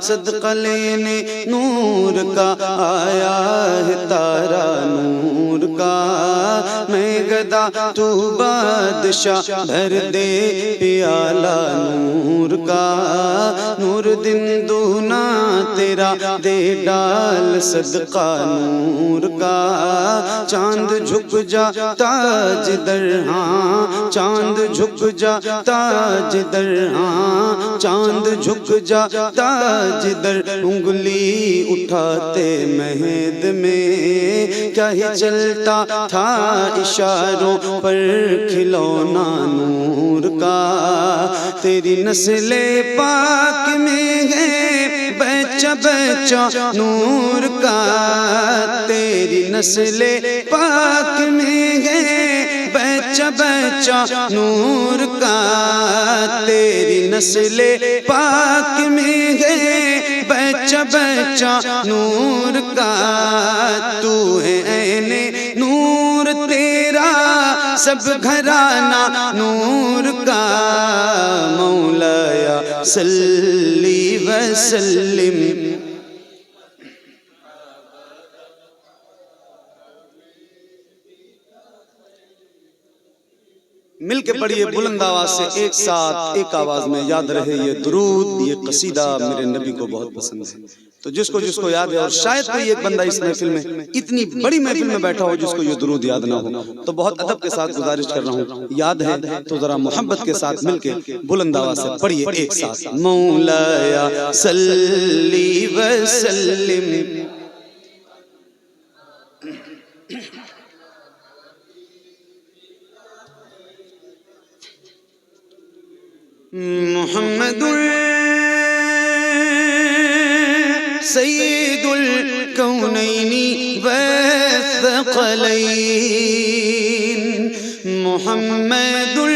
सदका लेने नूर का, आया है तारा नूर का। मैं गदा तू बादशाह, भर दे प्याला नूर का। नूर दिन दूना तेरा, दे डाल सदका नूर का। चांद झुक जाता जिधर, हाँ चांद झुक जाता जिधर, हाँ चांद झुक जाता जिधर। उंगली उठाते महद में, क्या ही चलता था इशारों पर खिलौना नूर का। तेरी नस्ले पाक में है बच्चा बच्चा नूर का। तेरी नस्ले पाक में है बच्चा बच्चा नूर का। तेरी नस्ले पाक में है बच्चा बच्चा नूर का। तू है ऐने नूर, तेरा सब घराना नूर का। मौलाया सल्ली वसल्लिम। मिल के पढ़िए बुलंद आवाज से, एक साथ एक आवाज में। याद रहे ये दुरूद, ये कसीदा मेरे नबी को बहुत पसंद है। तो जिसको जिसको याद है, और शायद कोई एक बंदा इस महफिल में, इतनी बड़ी महफिल में बैठा हो जिसको ये दुरूद याद ना हो, तो बहुत अदब के साथ गुजारिश कर रहा हूँ, याद है तो जरा मोहब्बत के साथ मिलके बुलंद आवाज से पढ़िए एक साथ। मौलाया सल्ली वसल्लिम। मुहम्मदुर सय्यिदुल कौनैनि वस्सक़लैन। मुहम्मदुर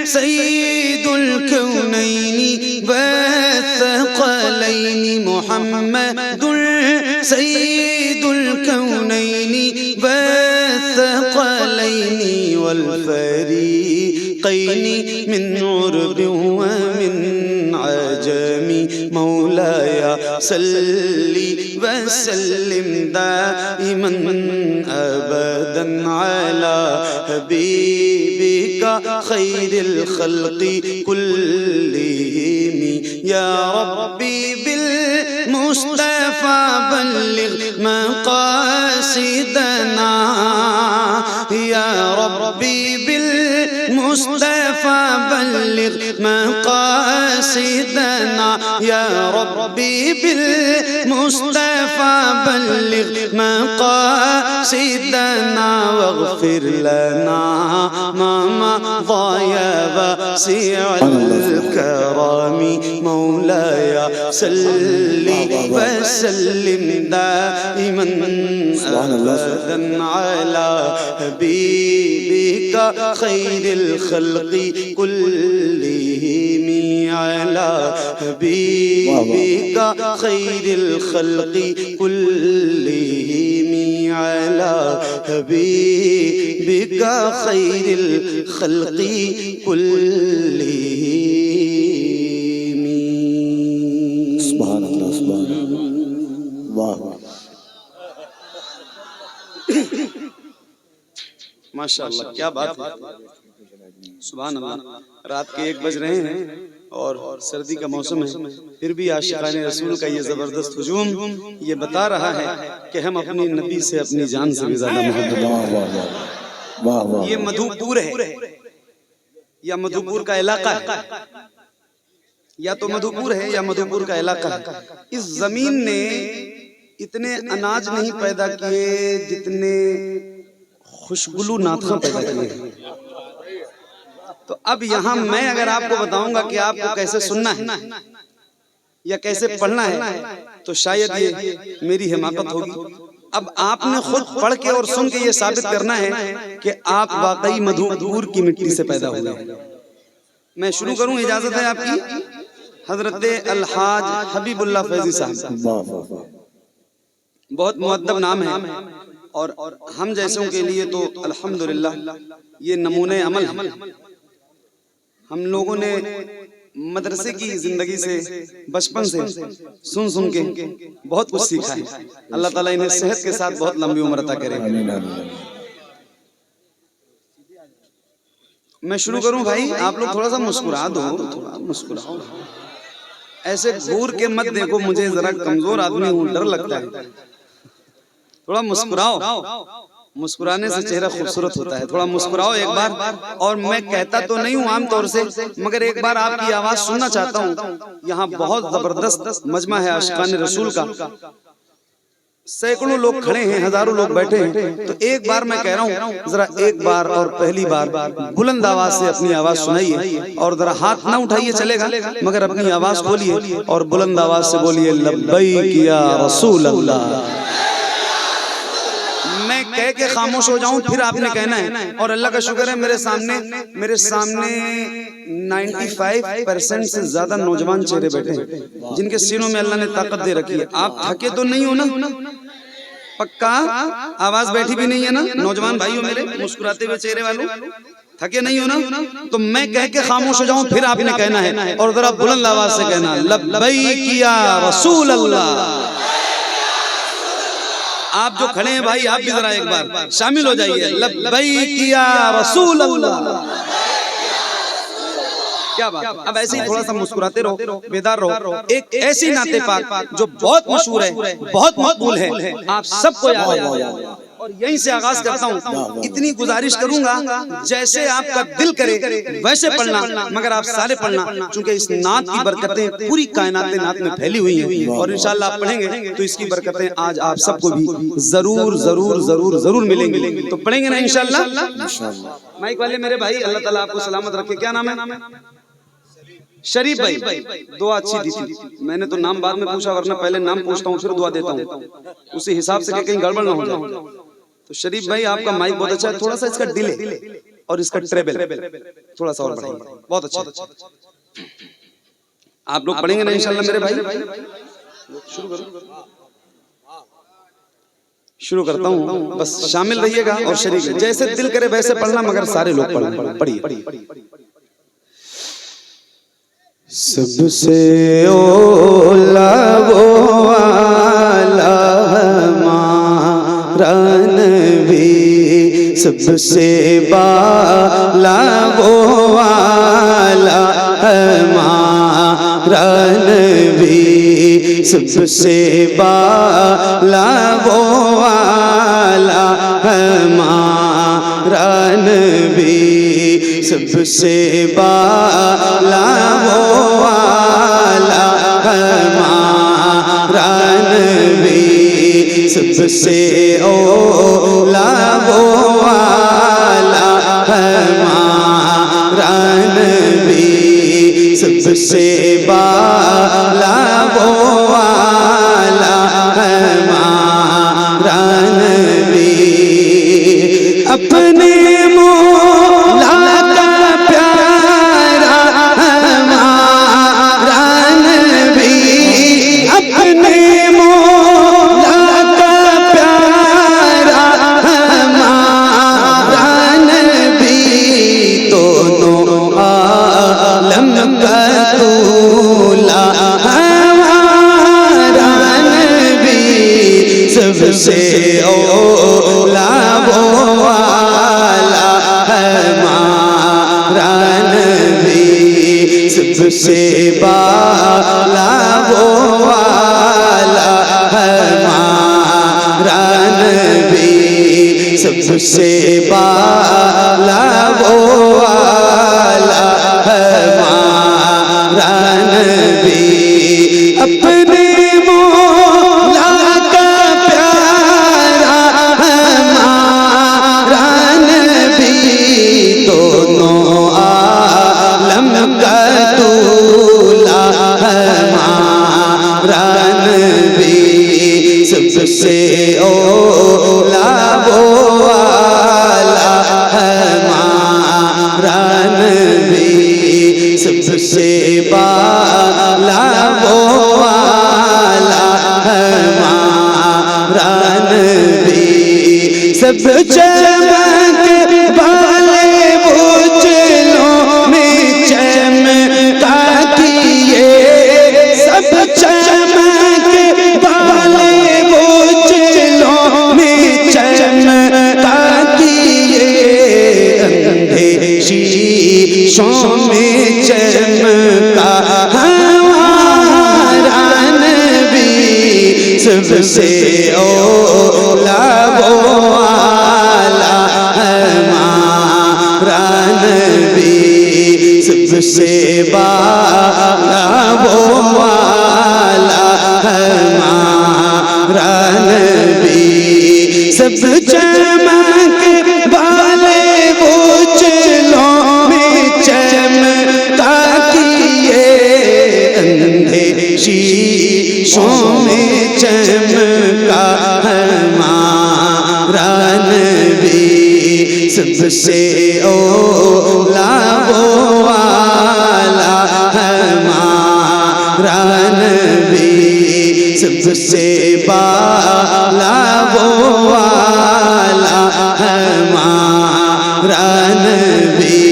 सय्यिदुल कौनैनि वस्सक़लैन। मुहम्मदुर सय्यिदुल कौनैनि वस्सक़लैन वल फ़रीक़ैनि मिन उर्ब व मिन अजमी। मौलाया सल्ली वसल्लिम दाइमन अबदन अला हबीबिका खैरिल खल्क़ि कुल्लिहिम। या रब्बी बिल मुस्तफ़ा बल्लिग़ मक़ासिदना। या रब्बी बिल मुस्तफ़ा बल्लिग़ मक़ासिदना। या रब्बी बिल मुस्तफ़ा बल्लिग़ मक़ासिदना। वग़फ़िर लना मा मज़ा वासिअल करमी। मौलाया सल्ली वसल्लिम दाइमन अबदन अला हबीबिका खैरिल खल्क़ि कुल्लिहिम। अला हबीबिका खैरिल खल्क़ि कुल्लिहिम। अला हबीबिका खैरिल खल्क़ि कुल्लिहिम। सुभान अल्लाह, सुभान अल्लाह, वाह माशाअल्लाह, क्या बात है। सुभान अल्लाह। रात के 1 बज रहे हैं और सर्दी का मौसम है, फिर भी आशिकाने रसूल का ये जबरदस्त हुजूम ये बता रहा है कि हम अपनी नबी से अपनी जान से भी ज्यादा मोहब्बत। ये मधुपुर है या मधुपुर का इलाका है, या तो मधुपुर है या मधुपुर का इलाका है। इस जमीन ने इतने अनाज नहीं पैदा किए जितने खुशबुलू नाथखा पैदा किए। तो अब यहाँ मैं अगर आपको बताऊंगा कि आपको कैसे सुनना है या कैसे पढ़ना है, तो शायद ये मेरी हिमाकत होगी। अब आपने खुद पढ़ के और सुन के ये साबित करना है कि आप वाकई मधुपुर की मिट्टी से पैदा हुए। मैं शुरू करूं, इजाजत है आपकी। हजरत अलहाज हबीबुल्लाह फैजी साहब, बहुत मुअद्दब नाम है और हम जैसों के लिए तो अल्हम्दुलिल्लाह ये नमूने अमल है। हम लोगों ने मदरसे की जिंदगी से, बचपन से सुन सुन के बहुत कुछ सीखा है। अल्लाह ताला इन्हें सेहत के साथ बहुत लंबी उम्र अता करे। मैं शुरू करूं भाई, आप लोग थोड़ा सा मुस्कुरा दो, थोड़ा मुस्कुराओ। ऐसे घूर के मत देखो मुझे, जरा कमजोर आदमी हूं, डर लगता है। थोड़ा मुस्कुराओ, मुस्कुराने से चेहरा खूबसूरत होता है। थोड़ा मुस्कुराओ एक बार। और मैं कहता तो नहीं हूँ आमतौर से, मगर एक बार आपकी आवाज सुनना चाहता हूँ। यहाँ बहुत जबरदस्त मजमा है आशिकाने रसूल का, सैकड़ों लोग खड़े हैं, हजारों लोग बैठे हैं। तो एक बार मैं कह रहा हूँ, जरा एक बार और पहली बार बुलंद आवाज से अपनी आवाज सुनाइए। और जरा हाथ ना उठाइए चलेगा, मगर अपनी आवाज खोलिए और बुलंद आवाज से बोलिए लब्बैक या रसूल अल्लाह। मैं कह के खामोश हो जाऊं फिर आपने कहना है। और अल्लाह का शुक्र है मेरे सामने 95% से ज्यादा नौजवान चेहरे बैठे हैं, जिनके सीनों में अल्लाह ने ताकत दे रखी है। आप थके तो नहीं हो ना? पक्का? आवाज बैठी भी नहीं है ना? नौजवान भाइयों मेरे, मुस्कुराते हुए चेहरे वालों, थके नहीं हो ना? तो मैं कह के खामोश हो जाऊं फिर आपने कहना है, और जरा बुलंद आवाज से कहना लब्बैक या रसूल अल्लाह। आप जो खड़े हैं भाई, आप भी जरा एक बार शामिल हो जाइए, लब्बैक या रसूल अल्लाह। क्या बात। अब ऐसे ही थोड़ा सा मुस्कुराते रहो, बेदार रहो। एक ऐसी नाते पाक जो बहुत मशहूर है, बहुत मकबूल है, आप सबको याद है। और यहीं से आगाज करता हूँ। इतनी गुजारिश करूंगा, जैसे आपका दिल करे वैसे पढ़ना, मगर आप सारे पढ़ना, क्योंकि इस नात की बरकतें पूरी कायनात नात में फैली हुई हैं। और इंशाल्लाह आप पढ़ेंगे तो इसकी बरकतें आज आप सबको भी जरूर जरूर जरूर जरूर मिलेंगी। तो पढ़ेंगे ना इंशाल्लाह। माइक वाले मेरे भाई, अल्लाह ताला आपको सलामत रखे। क्या नाम है? शरीफ भाई। दुआ अच्छी दी थी। मैंने तो नाम बाद में पूछा, वरना पहले नाम पूछता हूँ फिर दुआ देता हूँ, उसी हिसाब से कहीं गड़बड़ ना हो जाए। तो शरीफ भाई आपका माइक बहुत अच्छा है, थोड़ा सा इसका डिले और इसका ट्रेबल थोड़ा सा और बढ़ाइए। बहुत अच्छा। आप लोग पढ़ेंगे ना इंशाल्लाह मेरे भाई? शुरू करता हूँ, बस शामिल रहिएगा और शरीक, जैसे दिल करे वैसे पढ़ना, मगर सारे लोग पढ़िए। सबसे ओला वो वाला हमारा नबी, सबसे बाला वो वाला हमारा नबी, सबसे बाला वो वाला हमारा नबी, सबसे बाला वो वाला हमारा नबी, सबसे ओला वो वाला हमारा नबी, सबसे बाला वो वाला हमारा नबी। अपने सबसे ओला वो वाला हमारा नबी, सबसे बाला वो वाला हमारा नबी, सबसे बाला वो वाला हमारा नबी। अपने सबसे ओला वो वाला हमारा नबी, सबसे बाला वो वाला हमारा नबी। सब चमक वाले उजलों में चमका सबसे औला वो वाला हमारा नबी, सबसे बाला वो वाला हमारा नबी, सब चमक वाले वो चलों में चमका किए, अंधे शीशों में चमका हमारा नबी, सबसे औला वो वाला हमारा नबी, सबसे बाला वो वाला हमारा नबी,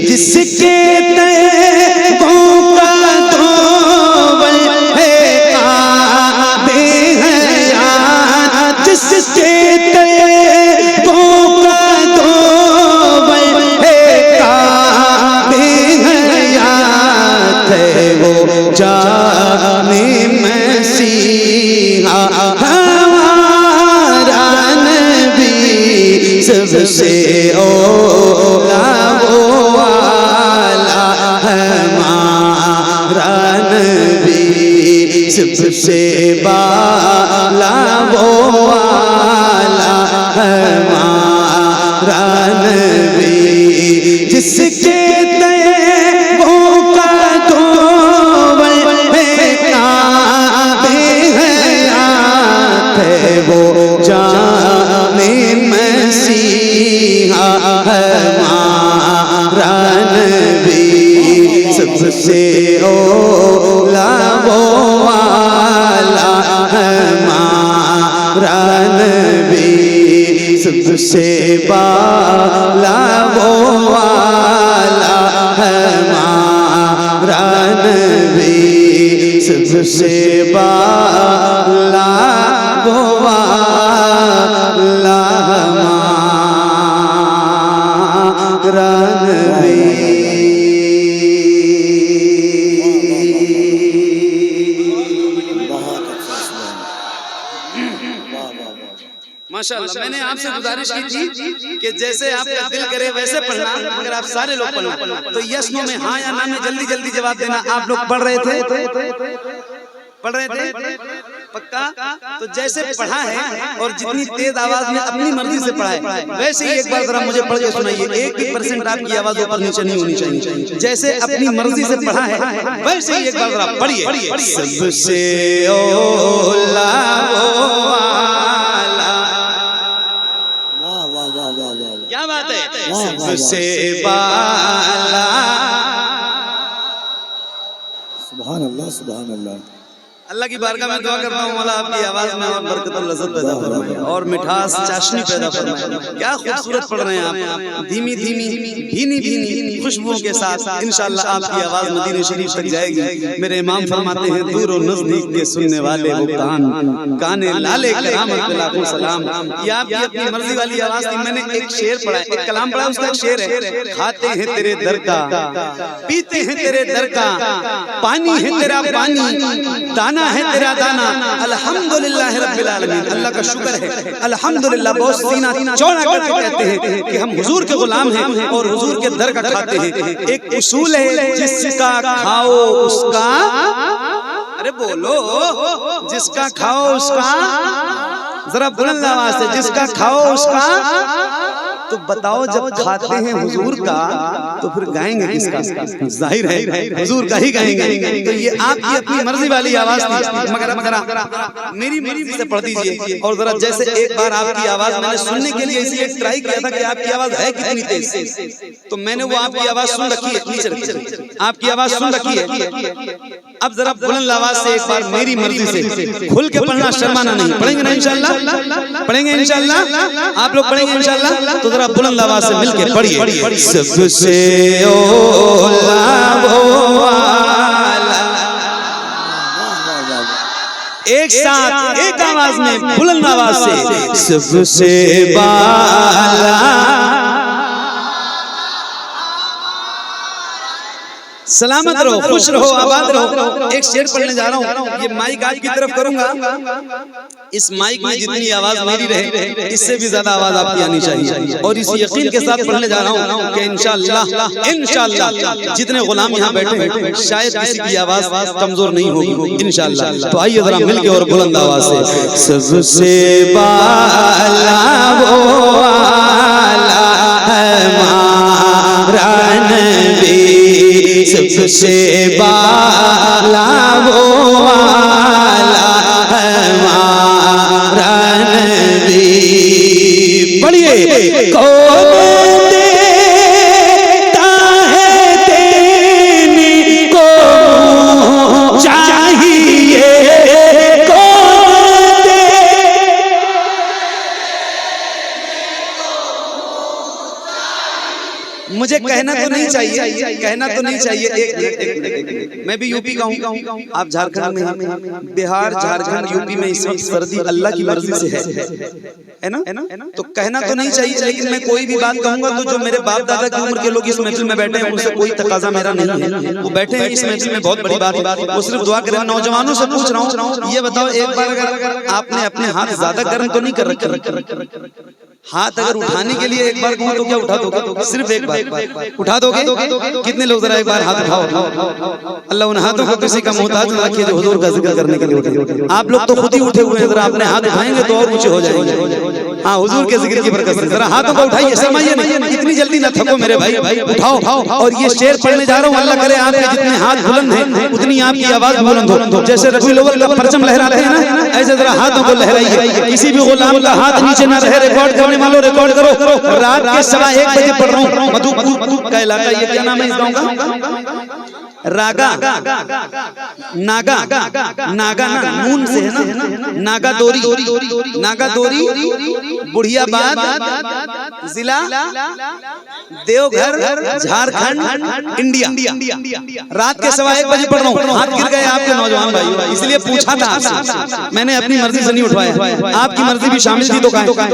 जिसके तैगों का तोवल है आबे हयात, जिसके तैगों का तोवल है आबे हयात, वो जाने मसीहा हमारा नबी, सबसे औला वो वाला हमारा नबी, सबसे बाला वो वाला हमारा नबी, जिसके तैगों का तोवल है आबे हयात, वो जाने मसीहा हमारा नबी, सबसे औला वो वाला हमारा नबी, सबसे बाला वो वाला हमारा नबी, सबसे बाला वो वाला हमारा नबी। माशाअल्लाह, मैंने आपसे गुजारिश की थी कि जैसे आपका दिल करे वैसे पढ़ना, मगर आप सारे लोग पढ़ना, तो यस नो में हाँ या ना में जल्दी जल्दी जवाब देना। आप लोग पढ़ रहे थे पक्का? तो जैसे पढ़ा है और जितनी तेज आवाज में अपनी मर्जी से पढ़ा है, वैसे ही एक बार जरा मुझे पढ़ के सुनाइए। 1% आपकी आवाज ऊपर नीचे नहीं होनी चाहिए। जैसे अपनी मर्जी से पढ़ा है वैसे ही एक बार जरा पढ़िए। सबसे औला वो वाला, क्या बात है, सबसे बाला, सुभान अल्लाह, सुभान अल्लाह। अल्लाह की बारगाह में दुआ करता हूँ, मौला आपकी आवाज में और बरकत और लज़्ज़त पैदा फरमाए और मिठास चाशनी पैदा फरमाए। क्या खूबसूरत पढ़ रहे हैं आप, धीमी धीमी भीनी भीनी खुशबुओं के साथ इंशाअल्लाह आपकी आवाज मदीने शरीफ तक जाएगी। मेरे इमाम फरमाते हैं, दूर और नजदीक के सुनने वाले वो काने लाले करामत पे लाखों सलाम। ये आपकी अपनी मर्जी वाली आवाज थी। मैंने एक शेर पढ़ा, एक कलाम पढ़ा, उसका एक शेर है, खाते हैं तेरे दर का, पीते हैं तेरे दर का, पानी है तेरा पानी, दाना है तेरा दाना, अल्हम्दुलिल्लाह रब्बिल आलमीन। अल्लाह का शुक्र है, अल्हम्दुलिल्लाह। बहुत सीना चौड़ा करके कहते हैं कि हम हुजूर के गुलाम हैं और हुजूर के दर का खाते हैं। एक उसूल है, जिसका खाओ उसका, अरे बोलो, जिसका खाओ उसका, जरा बुलंद आवाज से, जिसका खाओ उसका। तो बताओ, जब खाते हैं हुजूर का तो फिर गाएंगे किसका? जाहिर है हुजूर का ही गाएंगे। तो ये आपकी अपनी मर्जी वाली आवाज थी, मगर मेरी मर्जी से पढ़ दीजिए। और जरा जैसे एक बार आपकी आवाज मैंने सुनने के लिए इसलिए ट्राई किया था कि आपकी आवाज है कितनी तेज, तो मैंने वो आपकी आवाज सुन रखी है, आपकी आवाज सुन रखी है। अब जरा बुलंद आवाज से एक बार मेरी मर्जी से खुल के पढ़ना, शर्माना नहीं। पढ़ेंगे ना इंशाअल्लाह? पढ़ेंगे इंशाअल्लाह? आप लोग पढ़ेंगे इंशाअल्लाह? तो जरा बुलंद आवाज से मिलके पढ़िए। सबसे औला वो वाला, एक साथ एक आवाज में बुलंद आवाज से, सबसे बाला, सलामत रहो, खुश रहो, आबाद रहो। एक शेर पढ़ने जा रहा हूँ, ये माइक आपकी तरफ करूंगा। इस माइक में जितनी आवाज मेरी रहे, इससे भी ज्यादा आवाज आपकी आनी चाहिए। और इस यकीन के साथ पढ़ने जा रहा हूँ कि इंशाअल्लाह जितने गुलाम यहाँ बैठे हैं, शायद किसी की आवाज कमजोर नहीं होगी इंशाअल्लाह। तो आइए जरा मिलके और बुलंद आवाज से, सबसे बाला वो आला हमारा नबी, सबसे बाला वो आला हमारा नबी। पढ़िए, कौन देता है देने को चाहिए, कौन दे। मुझे कहना तो नहीं चाहिए, कहना तो नहीं चाहिए। एक मैं भी यूपी का हूँ, आप झारखंड में हैं। बिहार, झारखंड, यूपी में इस वक्त सर्दी अल्लाह की मर्जी से है ना। तो कहना तो नहीं चाहिए, लेकिन मैं कोई भी बात कहूंगा तो जो मेरे बाप दादा की उम्र के लोग इस महफिल में बैठे हैं, उनसे कोई तकाजा मेरा नहीं है। वो बैठे हैं इस महफिल में, बहुत बड़ी बात है, वो सिर्फ दुआ करें। नौजवानों से पूछ रहा हूँ, ये बताओ, एक बार अगर आपने अपने हाथ ज्यादा गर्म तो नहीं कर रखे? हाथ अगर उठाने के लिए एक बार कहूं तो क्या उठा दोगे? सिर्फ एक बार उठा दोगे? कितने लोग जरा एक बार हाथ उठाओ। अल्लाह उन हाथों को किसी का मोहताज न रखे जो हुजूर का जिक्र करने के लिए उठे। आप लोग तो खुद ही उठे हुए हैं, जरा अपने हाथ उठाएंगे तो और ऊंचे हो जाएंगे। हाँ, हुजूर के जिक्र की बरकत से जरा हाथों को उठाइए, शर्माइए नहीं, इतनी जल्दी न थको मेरे भाई, उठाओ। और ये शेर पढ़ने जा रहा हूँ, अल्लाह करे आपके जितने हाथ बुलंद हैं उतनी आपकी आवाज बुलंद हो। जैसे रबीउल अव्वल का परचम लहराते हैं ना, ऐसे जरा हाथों को लहराइए। किसी भी गुलाम का हाथ नीचे ना रहे। रिकॉर्ड करने वालों रिकॉर्ड करो। रात के 1:15 बजे पढ़ रहा हूँ, मधुपुर का इलाका, ये क्या नाम है इस गाँव का? रागा, नागा, नागा ना नून से है ना, नागा दोरी, नागा दोरी, बुढ़ियाबाद, जिला देवघर, झारखंड, इंडिया। रात के 1:15 बजे पढ़ रहा हूँ, हाथ गिर गए आपके नौजवान भाई, इसलिए पूछा था आपसे। मैंने अपनी मर्जी से नहीं उठवाया, आपकी मर्जी भी शामिल थी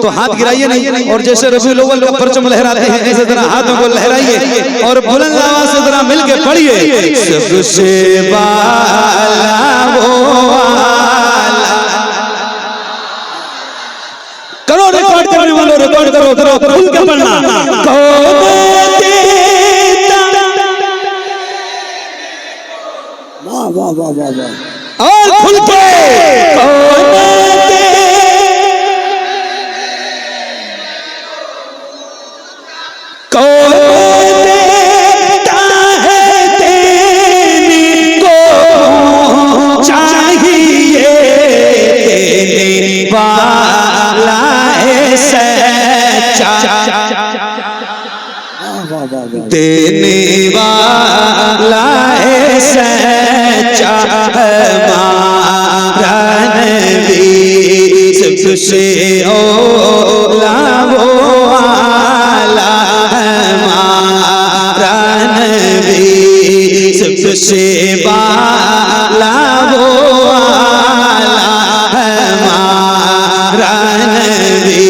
तो हाथ गिराइए नहीं। और जैसे रबीउल अव्वल का परचम लहराते हैं, ऐसे जरा हाथों को लहराइए और बुलंद आवाज से जरा मिलके पढ़िए, सबसे बाला वो आला। करो रिकॉर्ड करने वालों, रिकॉर्ड करो, खुल के पढ़ना। कौन देता, वाह वाह वाह वाह वाह, और खुल के, कौन दे, कौन देता है देने को चाहिए, देने वाला है सच्चा, वाह वाह वाह, देने वाला है सच्चा हमारा नबी, सबसे औला वो आला हमारा नबी, सबसे बाला वो आला हमारा नबी।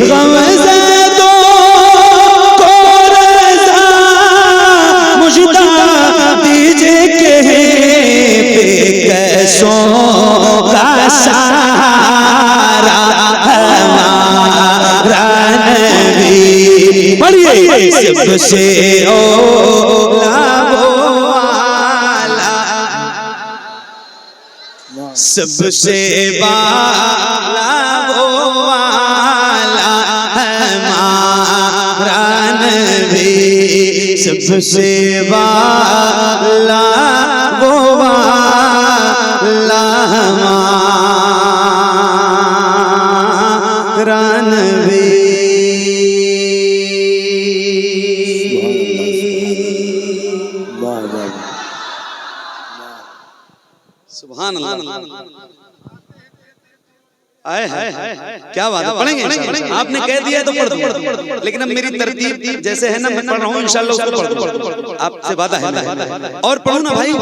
गमज़दों को रज़ा मुझदा दीजिए के बेकसों का सहारा हमारा नबी। पढ़िए, सबसे औला वो आला, सबसे बाला वो आला हमारा नबी, सबसे बाला वो आला हमारा नबी। वाह वाह, सुभान अल्लाह। आए क्या बात है, पढ़ेंगे? आपने कह दिया तो पढ़ दो, लेकिन अब मेरी तरतीब जैसे है ना, मैं पढ़ रहा हूँ इंशाल्लाह उसको पढ़ दूँ, आपसे वादा है। और पढ़ू ना भाई।